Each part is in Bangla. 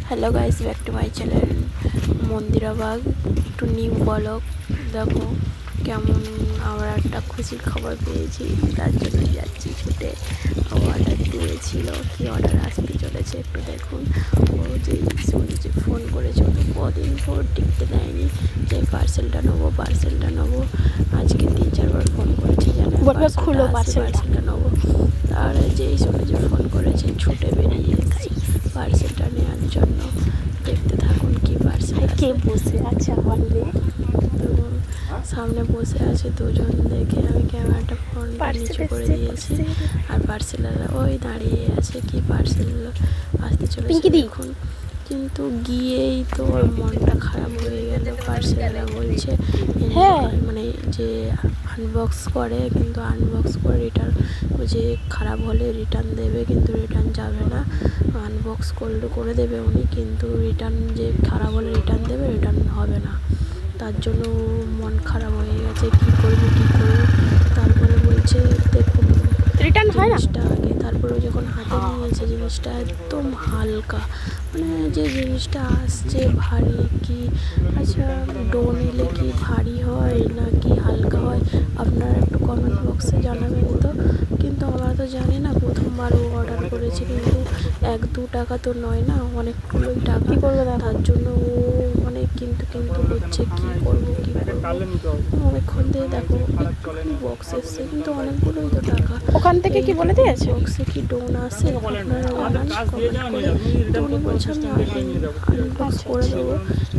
Hello guys, back to my channel मंदिराबाग टू নিউ ব্লগ। দেখো কেমন আমরা একটা খুশির খবর পেয়েছি, তার জন্য যাচ্ছি ছুটে। অর্ডার দিয়েছিল, কি অর্ডার আসতে চলেছে একটু দেখুন। ও যে শুনছে ফোন করেছে, তো কদিন পর টিকতে দেয়নি যে পার্সেলটা নেবো আজকে 3-4 বার ফোন করেছে, জানো পার্সেলটা নেবো। আর যেই শুনেছে ফোন করেছে, ছুটে বেরিয়ে এসেছি পার্সেলটা নেওয়ার জন্য। দেখতে থাকুন কি পার্সেল। কে বসে আছে আমাদের তো সামনে বসে আছে দুজন, দেখে আমি ক্যামেরাটা ফোনটা নিচে করে দিয়েছি। আর পার্সেলাররা ওই দাঁড়িয়ে আছে, কি পার্সেল আসতে চলেছে দেখুন। কিন্তু গিয়েই তো ওর মনটা খারাপ হয়ে গেল। পার্সেলাররা বলছে মানে যে আনবক্স করে, কিন্তু আনবক্স করে রিটার্ন যে খারাপ হলে রিটার্ন দেবে, কিন্তু রিটার্ন যাবে না। আনবক্স করে দেবে উনি, কিন্তু রিটার্ন যে খারাপ হলে রিটার্ন দেবে, রিটার্ন হবে না। তার জন্য মন খারাপ হয়ে গেছে, কী করবো। তারপরে বলছে দেখুন রিটার্ন হয় না আগে। তারপরে যখন হাতে নিয়েছে জিনিসটা একদম হালকা, মানে যে জিনিসটা আসছে ভারী। কি আচ্ছা, ডোন এলে কি ভারী হয় না কি হালকা হয়, আপনারা একটু কমেন্ট বক্সে জানাবেন তো। কিন্তু আমরা তো জানি না, প্রথমবার ও অর্ডার করেছে, কিন্তু 1-2 টাকা তো নয় না, অনেকগুলোই টাকা। কী করবে তার জন্য ও মানে কিন্তু হচ্ছে কী করবো। অনেকক্ষণ দিয়ে দেখো একটুখানি বক্স এসছে, কিন্তু অনেকগুলোই তো টাকা। ওখান থেকে কি বলে দিয়েছে বক্সে কি ডোন আসে আপনারা জানান কমেন্ট করে। তো উনি বলছে আমি আনবক্স করে দেবো,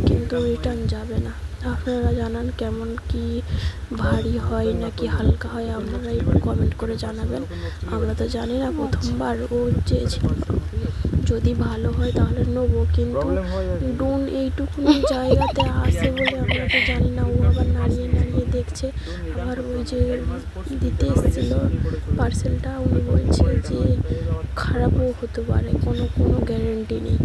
কিন্তু রিটার্ন যাবে না। আপনারা জানান কেমন কি ভারী হয় নাকি হালকা হয়, আপনারা একটু কমেন্ট করে জানাবেন। আমরা তো জানি না, প্রথমবার ও চেয়েছিল। যদি ভালো হয় তাহলে নেবো, কিন্তু ডোন এইটুকুনি জায়গাতে আসে বলে আমরা তো জানি না। ও আবার নাড়িয়ে দেখছে। আবার ওই যে দিতে এসেছিল পার্সেলটা, উনি বলছে যে খারাপও হতে পারে, কোনো গ্যারেন্টি নেই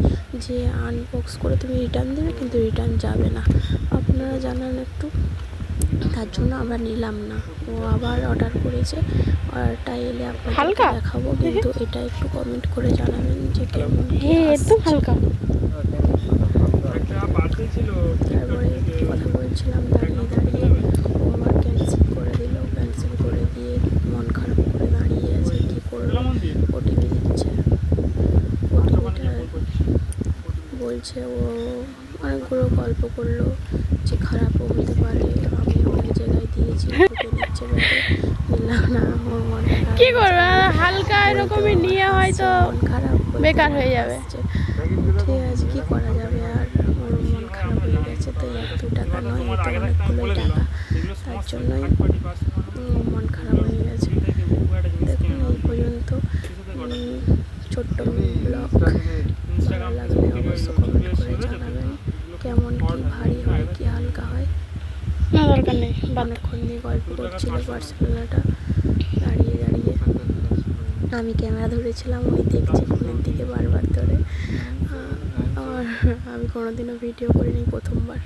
যে আনবক্স করে তুমি রিটার্ন দেবে, কিন্তু রিটার্ন যাবে না। আপনারা জানান একটু। তার জন্য আমরা নিলাম না। ও আবার অর্ডার করেছে, অর্ডারটা এলে আপনাকে দেখাবো, কিন্তু এটা একটু কমেন্ট করে জানাবেন যে কেমন। একদম হালকা। তারপরে কথা বলছিলাম দাঁড়িয়ে, ও আবার ক্যান্সেল করে দিল। ক্যান্সেল করে দিয়ে মন খারাপ করে দাঁড়িয়ে আছে, কী করলো। ওটিপি দিচ্ছে, ওটিপিটা বলছে। ও অনেকগুলো গল্প করলো যে খারাপও হতে পারে, আমি অনেক জায়গায় দিয়েছি, নিচ্ছে নিলাম না। ওর মন কি করবে, হালকা এরকমই নিয়ে হয়তো মন খারাপ বেকার হয়ে যাবে। ঠিক আছে, কি করা যাবে। আর ওর মন খারাপ হয়ে গেছে, তো 1-2 টাকা নয়, তো অনেকগুলোই টাকা। তার জন্যই মন খারাপ হয়ে গেছে। দেখুন এই পর্যন্ত ছোট্ট ব্লগ। ভালো লাগলে অবশ্য কমেন্ট করে জানাবেন কেমন কি ভারী হয় কি হালকা হয়। না দরকার নেই, অনেকক্ষণ দিয়ে গল্প করছিল পার্সেলটা দাঁড়িয়ে। আমি ক্যামেরা ধরেছিলাম, উনি দেখছে ফোনের দিকে বারবার ধরে। আর আমি কোনোদিনও ভিডিও করিনি, প্রথমবার।